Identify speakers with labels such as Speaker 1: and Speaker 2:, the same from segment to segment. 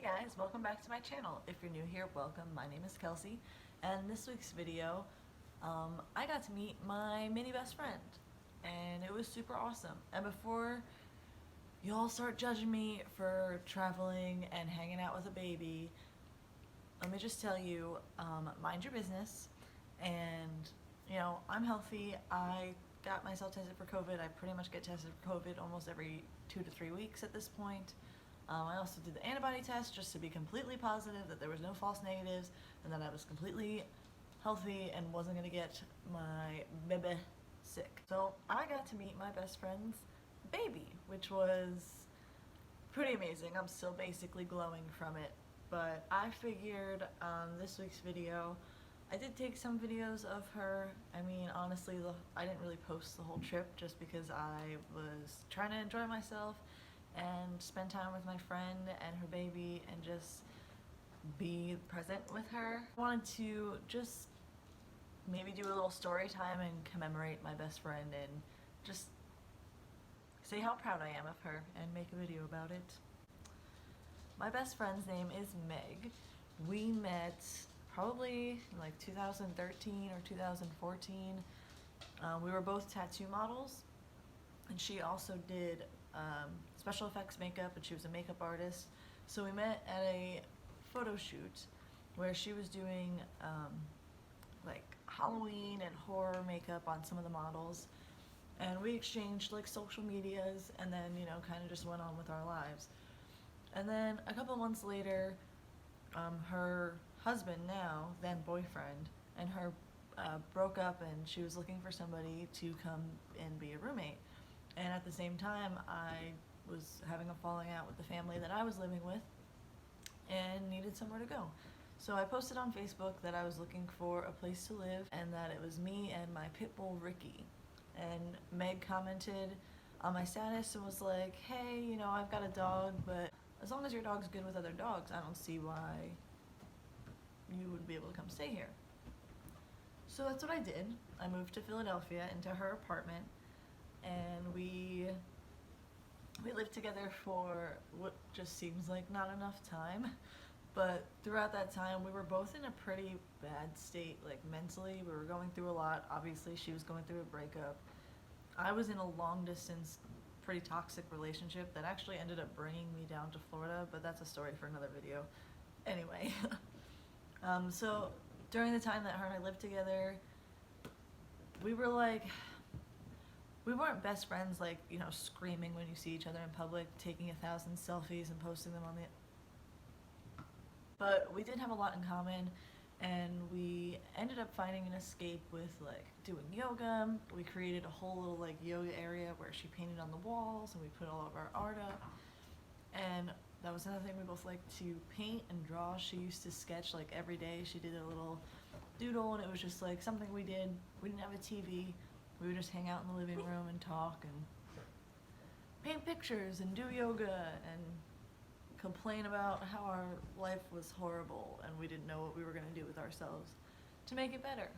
Speaker 1: guys, welcome back to my channel. If you're new here, welcome. My name is Kelsey, and this week's video, I got to meet my mini best friend, and it was super awesome. And before y'all start judging me for traveling and hanging out with a baby, let me just tell you, mind your business, and I'm healthy. I got myself tested for COVID. I pretty much get tested for COVID almost every 2 to 3 weeks at this point. I also did the antibody test just to be completely positive that there was no false negatives and that I was completely healthy and wasn't going to get my baby sick. So I got to meet my best friend's baby, which was pretty amazing. I'm still basically glowing from it, but I figured this week's video, I did take some videos of her. I mean, honestly, I didn't really post the whole trip just because I was trying to enjoy myself and spend time with my friend and her baby and just be present with her. I wanted to just maybe do a little story time and commemorate my best friend and just say how proud I am of her and make a video about it. My best friend's name is Meg. We met probably in like 2013 or 2014. We were both tattoo models, and she also did special effects makeup, and she was a makeup artist. So we met at a photo shoot where she was doing like Halloween and horror makeup on some of the models, and we exchanged like social medias, and then kind of just went on with our lives. And then a couple months later, her husband, now then boyfriend, and her broke up, and she was looking for somebody to come and be a roommate. And at the same time, I was having a falling out with the family that I was living with and needed somewhere to go. So I posted on Facebook that I was looking for a place to live and that it was me and my pit bull Ricky. And Meg commented on my status and was like, hey, I've got a dog, but as long as your dog's good with other dogs, I don't see why you would be able to come stay here. So that's what I did. I moved to Philadelphia into her apartment, and we lived together for what just seems like not enough time, but throughout that time we were both in a pretty bad state, like mentally. We were going through a lot. Obviously she was going through a breakup. I was in a long distance, pretty toxic relationship that actually ended up bringing me down to Florida, but that's a story for another video. Anyway, so during the time that her and I lived together, we were like, we weren't best friends, like, screaming when you see each other in public, taking 1,000 selfies and posting them on the... But we did have a lot in common, and we ended up finding an escape with, like, doing yoga. We created a whole little, like, yoga area where she painted on the walls, and we put all of our art up. And that was another thing we both liked, to paint and draw. She used to sketch, like, every day. She did a little doodle, and it was just, like, something we did. We didn't have a TV. We would just hang out in the living room and talk and paint pictures and do yoga and complain about how our life was horrible and we didn't know what we were going to do with ourselves to make it better.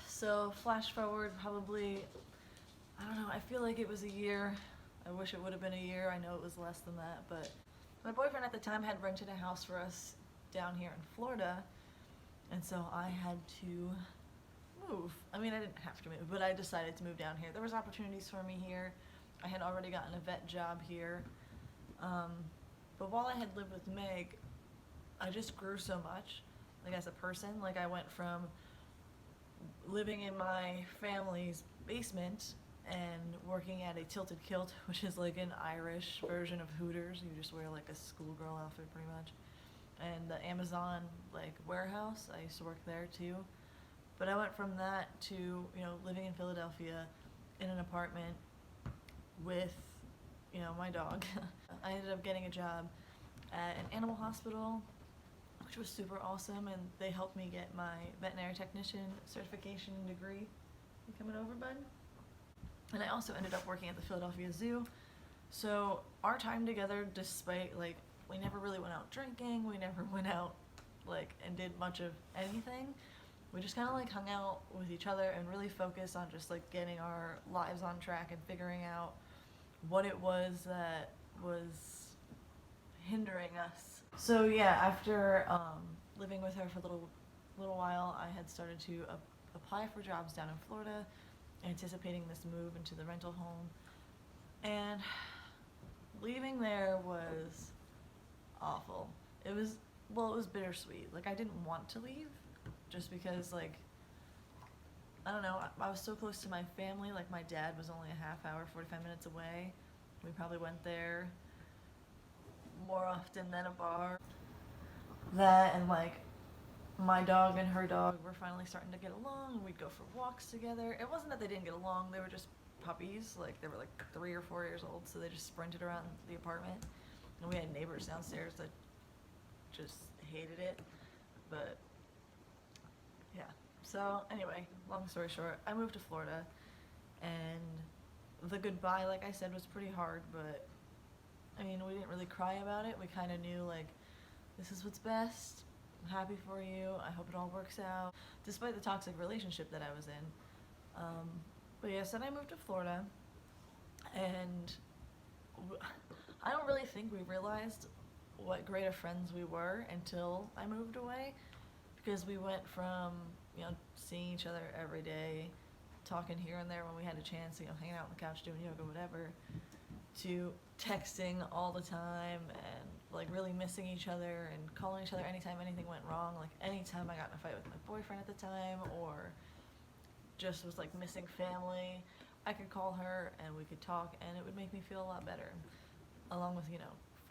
Speaker 1: So flash forward probably, I don't know, I feel like it was a year. I wish it would have been a year. I know it was less than that, but my boyfriend at the time had rented a house for us down here in Florida, and so I had to move. I mean, I didn't have to move, but I decided to move down here. There was opportunities for me here. I had already gotten a vet job here. But while I had lived with Meg, I just grew so much, like as a person. Like I went from living in my family's basement and working at a Tilted Kilt, which is like an Irish version of Hooters. You just wear like a schoolgirl outfit pretty much. And the Amazon like warehouse, I used to work there too. But I went from that to, living in Philadelphia in an apartment with, my dog. I ended up getting a job at an animal hospital, which was super awesome, and they helped me get my veterinary technician certification degree. You coming over, bud? And I also ended up working at the Philadelphia Zoo. So our time together, despite, like, we never really went out drinking, we never went out, like, and did much of anything. We just kind of like hung out with each other and really focused on just like getting our lives on track and figuring out what it was that was hindering us. So yeah, after living with her for a little while, I had started to apply for jobs down in Florida, anticipating this move into the rental home. And leaving there was awful. It was bittersweet. Like, I didn't want to leave just because, like, I don't know, I was so close to my family. Like, my dad was only a half hour, 45 minutes away. We probably went there more often than a bar. That and, like, my dog and her dog were finally starting to get along. We'd go for walks together. It wasn't that they didn't get along, they were just puppies. Like, they were like 3 or 4 years old, so they just sprinted around the apartment. And we had neighbors downstairs that just hated it. But yeah. So anyway, long story short, I moved to Florida, and the goodbye, like I said, was pretty hard, but I mean, we didn't really cry about it. We kind of knew, like, this is what's best. I'm happy for you. I hope it all works out, despite the toxic relationship that I was in. But yes, then I moved to Florida, and I don't really think we realized what great of friends we were until I moved away, because we went from, seeing each other every day, talking here and there when we had a chance, hanging out on the couch, doing yoga, whatever, to texting all the time and, like, really missing each other and calling each other anytime anything went wrong. Like, anytime I got in a fight with my boyfriend at the time, or just was, like, missing family, I could call her and we could talk, and it would make me feel a lot better. Along with,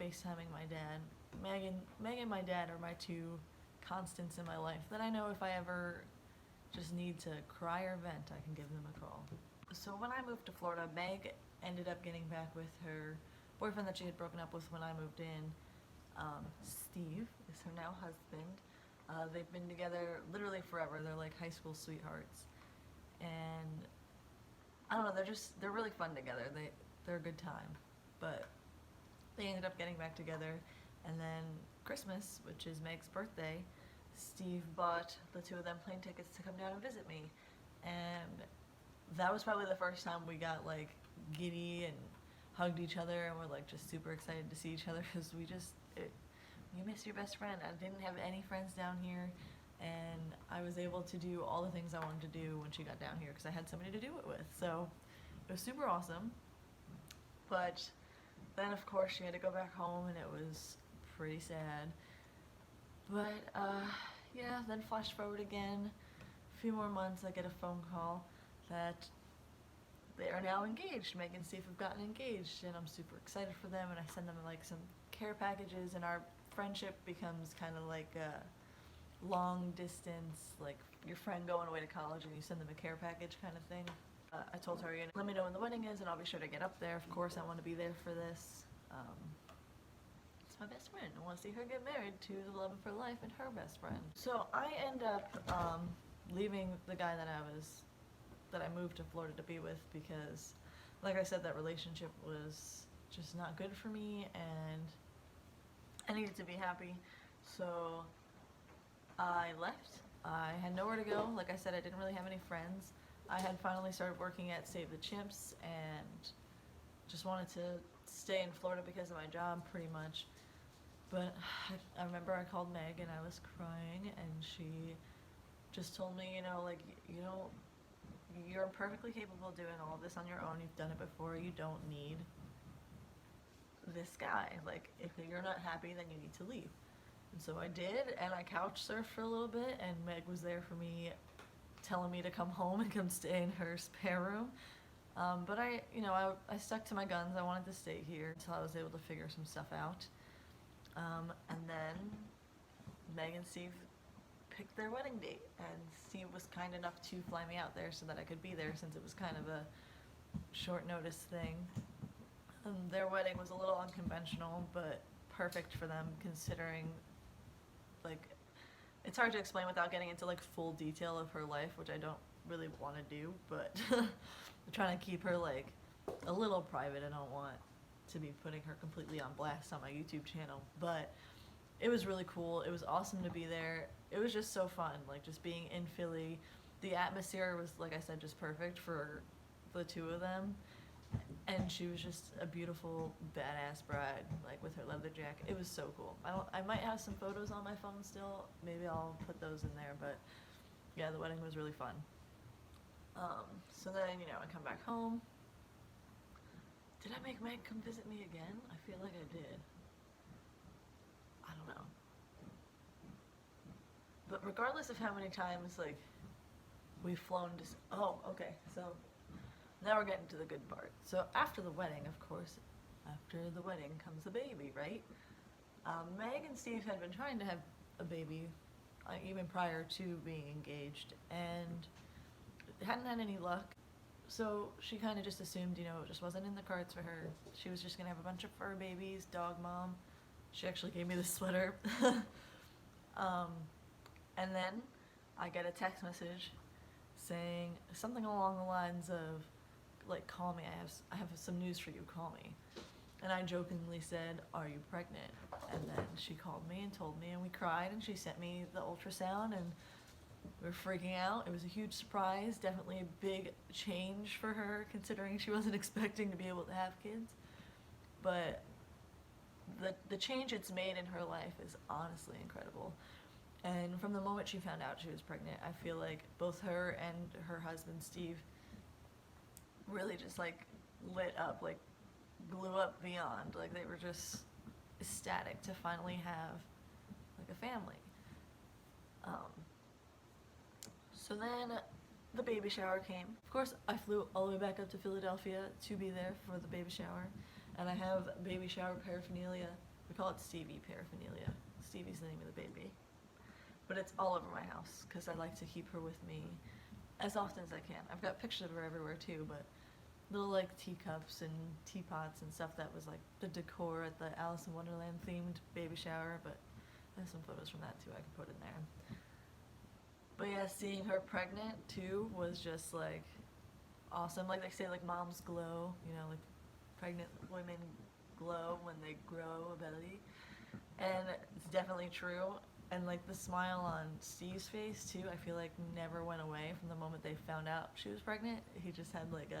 Speaker 1: FaceTiming my dad. Megan and my dad are my two constants in my life that I know if I ever just need to cry or vent, I can give them a call. So when I moved to Florida, Meg ended up getting back with her boyfriend that she had broken up with when I moved in. Steve is her now husband. They've been together literally forever. They're like high school sweethearts. And I don't know, they're really fun together. They're a good time. But they ended up getting back together, and then Christmas, which is Meg's birthday, Steve bought the two of them plane tickets to come down and visit me. And that was probably the first time we got, like, giddy and hugged each other, and we're, like, just super excited to see each other, because you miss your best friend. I didn't have any friends down here, and I was able to do all the things I wanted to do when she got down here because I had somebody to do it with. So it was super awesome. But then, of course, she had to go back home, and it was pretty sad. But, yeah, then flash forward again, a few more months, I get a phone call that they are now engaged. Meg and Steve have gotten engaged, and I'm super excited for them, and I send them, like, some care packages, and our friendship becomes kind of like a long distance, like your friend going away to college and you send them a care package kind of thing. I told her, let me know when the wedding is and I'll be sure to get up there. Of course, I want to be there for this. It's my best friend. I want to see her get married to the love of her life and her best friend. So I end up leaving the guy that I moved to Florida to be with because, like I said, that relationship was just not good for me and I needed to be happy. So I left. I had nowhere to go. Like I said, I didn't really have any friends. I had finally started working at Save the Chimps and just wanted to stay in Florida because of my job, pretty much. But I remember I called Meg and I was crying and she just told me, you're perfectly capable of doing all of this on your own. You've done it before. You don't need this guy. Like, if you're not happy, then you need to leave. And so I did, and I couch surfed for a little bit, and Meg was there for me, telling me to come home and come stay in her spare room. But I stuck to my guns. I wanted to stay here until I was able to figure some stuff out. And then Meg and Steve picked their wedding date, and Steve was kind enough to fly me out there so that I could be there since it was kind of a short notice thing. Their wedding was a little unconventional, but perfect for them considering, like, it's hard to explain without getting into, like, full detail of her life, which I don't really want to do, but I'm trying to keep her, like, a little private. I don't want to be putting her completely on blast on my YouTube channel, but it was really cool. It was awesome to be there. It was just so fun, like, just being in Philly. The atmosphere was, like I said, just perfect for the two of them. And she was just a beautiful, badass bride, like with her leather jacket. It was so cool. I might have some photos on my phone still. Maybe I'll put those in there, but yeah, the wedding was really fun. So then, I come back home. Did I make Meg come visit me again? I feel like I did. I don't know. But regardless of how many times, like, we've flown to... Oh, okay, so now we're getting to the good part. So after the wedding, of course, after the wedding comes the baby, right? Meg and Steve had been trying to have a baby even prior to being engaged, and hadn't had any luck. So she kind of just assumed, it just wasn't in the cards for her. She was just going to have a bunch of fur babies, dog mom. She actually gave me this sweater. And then I get a text message saying something along the lines of, like, call me, I have some news for you, call me. And I jokingly said, are you pregnant? And then she called me and told me, and we cried, and she sent me the ultrasound, and we were freaking out. It was a huge surprise, definitely a big change for her, considering she wasn't expecting to be able to have kids. But the change it's made in her life is honestly incredible. And from the moment she found out she was pregnant, I feel like both her and her husband, Steve, really just, like, lit up, like, blew up beyond. Like, they were just ecstatic to finally have, like, a family. So then the baby shower came. Of course, I flew all the way back up to Philadelphia to be there for the baby shower. And I have baby shower paraphernalia. We call it Stevie paraphernalia. Stevie's the name of the baby. But it's all over my house because I like to keep her with me as often as I can. I've got pictures of her everywhere too, but little, like, teacups and teapots and stuff that was, like, the decor at the Alice in Wonderland themed baby shower, but I have some photos from that too I can put in there. But yeah, seeing her pregnant too was just, like, awesome. Like they say, like, moms glow, like pregnant women glow when they grow a belly. And it's definitely true. And, like, the smile on Steve's face too, I feel like never went away from the moment they found out she was pregnant. He just had, like,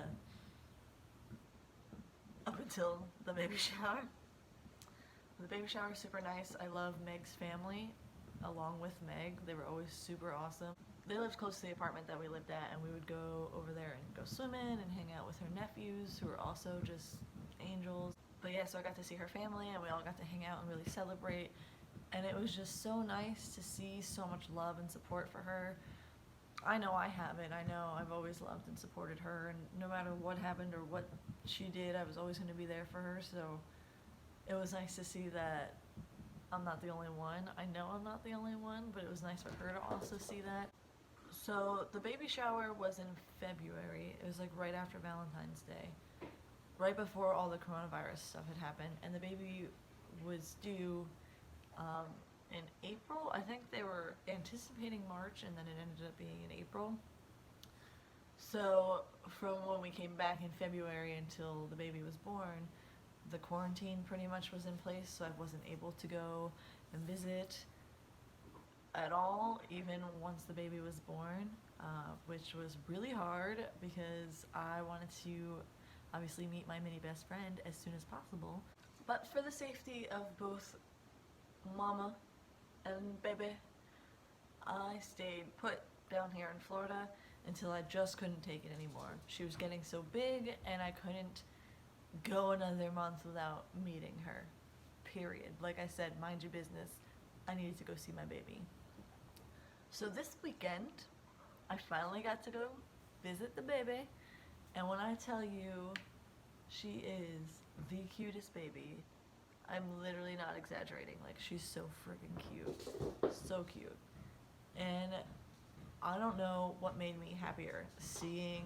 Speaker 1: up until the baby shower. The baby shower was super nice. I love Meg's family along with Meg. They were always super awesome. They lived close to the apartment that we lived at, and we would go over there and go swimming and hang out with her nephews, who were also just angels. But yeah, so I got to see her family, and we all got to hang out and really celebrate. And it was just so nice to see so much love and support for her. I know I have it. I know I've always loved and supported her, and no matter what happened or what she did, I was always going to be there for her. So it was nice to see that I'm not the only one. I know I'm not the only one, but it was nice for her to also see that. So the baby shower was in February. It was, like, right after Valentine's Day, right before all the coronavirus stuff had happened, and the baby was due in April. I think they were anticipating March, and then it ended up being in April. So from when we came back in February until the baby was born, the quarantine pretty much was in place, so I wasn't able to go and visit at all, even once the baby was born, which was really hard because I wanted to obviously meet my mini best friend as soon as possible. But for the safety of both mama and baby, I stayed put down here in Florida until I just couldn't take it anymore. She was getting so big, and I couldn't go another month without meeting her, period. Like I said, mind your business. I needed to go see my baby. So this weekend, I finally got to go visit the baby, and when I tell you she is the cutest baby, I'm literally not exaggerating. Like, she's so freaking cute. So cute. And I don't know what made me happier, seeing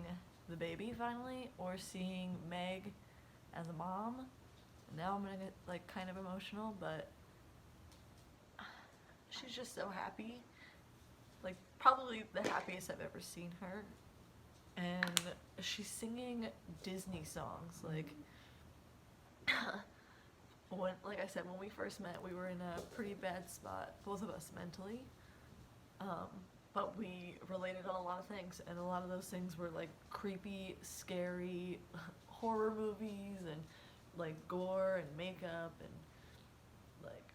Speaker 1: the baby finally or seeing Meg as a mom. Now I'm gonna get, like, kind of emotional, but she's just so happy. Like, probably the happiest I've ever seen her. And she's singing Disney songs. Like, like I said, when we first met, we were in a pretty bad spot, both of us mentally. But we related on a lot of things, and a lot of those things were, like, creepy, scary, horror movies and like gore and makeup and like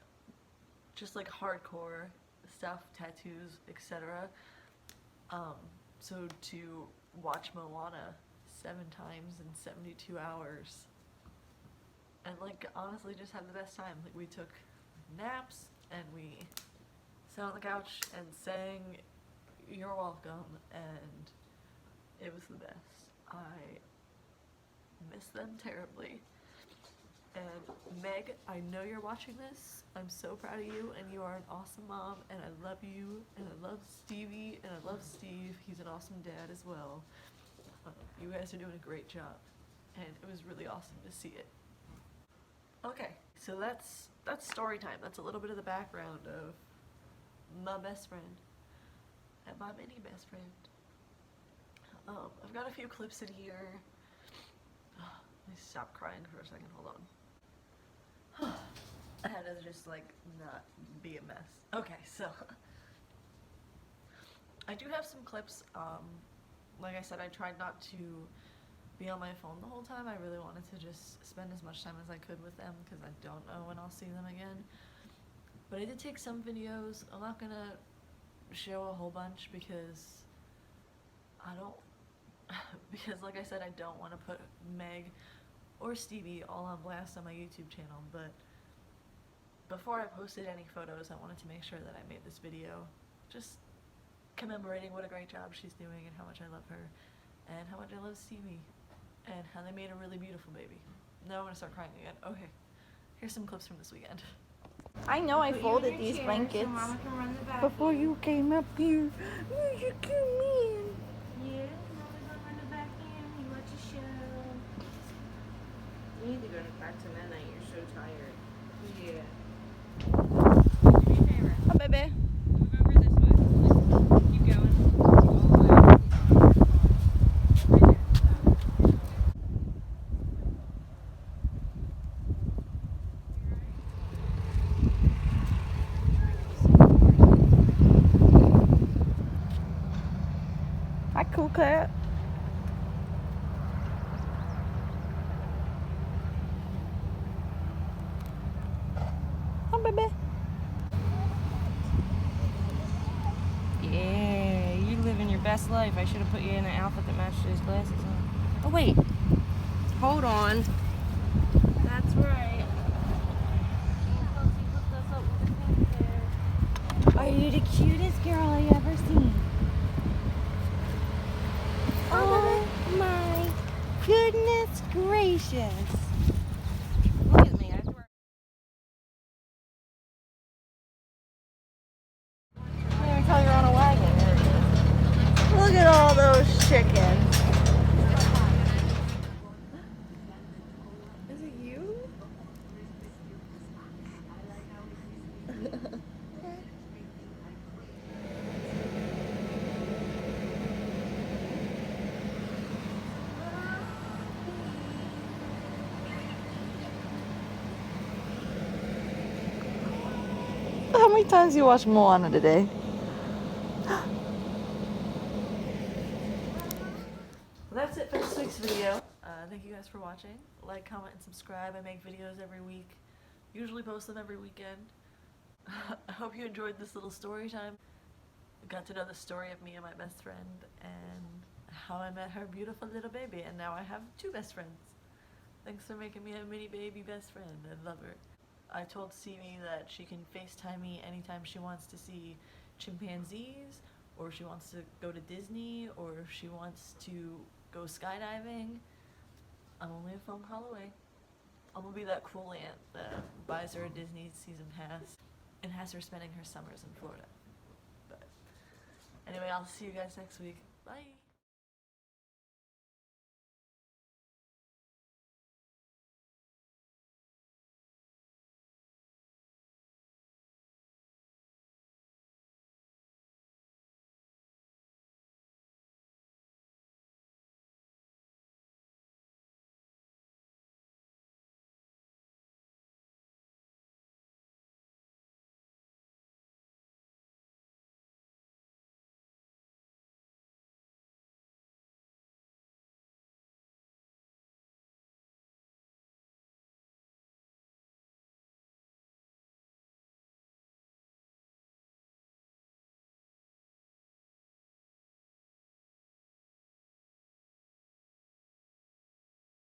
Speaker 1: just like hardcore stuff, tattoos, etc. So to watch Moana 7 times in 72 hours and like honestly just have the best time. Like we took naps and we sat on the couch and sang "You're Welcome," and it was the best. I miss them terribly. And Meg, I know you're watching this. I'm so proud of you, and you are an awesome mom, and I love you, and I love Stevie, and I love Steve. He's an awesome dad as well. You guys are doing a great job, and it was really awesome to see it. Okay, so that's story time. That's a little bit of the background of my best friend and my mini best friend. I've got a few clips in here. Let me stop crying for a second, hold on. I had to just like not be a mess. Okay, so I do have some clips. Like I said, I tried not to be on my phone the whole time. I really wanted to just spend as much time as I could with them because I don't know when I'll see them again. But I did take some videos. I'm not gonna show a whole bunch because I don't because like I said, I don't want to put Meg or Stevie all on blast on my YouTube channel, but before I posted any photos, I wanted to make sure that I made this video just commemorating what a great job she's doing and how much I love her and how much I love Stevie and how they made a really beautiful baby. Now I'm gonna start crying again. Okay, here's some clips from this weekend.
Speaker 2: I know I folded these blankets before you came up here. Oh, you come in.
Speaker 3: Yeah, Mama's gonna run it back in. You watch a show. You need to go back to that night. You're so tired. Yeah. Do me a favor.
Speaker 2: Oh, baby.
Speaker 3: Move over this way. Like, keep going. All the way. Right there. Stop.
Speaker 2: Hi, cool cat. Hi, baby.
Speaker 3: Yeah, you living your best life. I should have put you in an outfit that matched those glasses on. Oh, wait. Hold on. That's right.
Speaker 2: Are you the cutest girl I ever seen? Oh my goodness gracious.
Speaker 3: Look at me. I have to wear.
Speaker 2: Can't even tell you're on a wagon. There it is. Look at all those chickens. Is it you? How many times you watched Moana today?
Speaker 1: Well, that's it for this week's video. Thank you guys for watching. Like, comment, and subscribe. I make videos every week. Usually post them every weekend. I hope you enjoyed this little story time. Got to know the story of me and my best friend and how I met her beautiful little baby, and now I have 2 best friends. Thanks for making me a mini baby best friend. I love her. I told Stevie that she can FaceTime me anytime she wants to see chimpanzees, or she wants to go to Disney, or if she wants to go skydiving. I'm only a phone call away. I'm gonna be that cool aunt that buys her a Disney season pass and has her spending her summers in Florida. But anyway, I'll see you guys next week. Bye!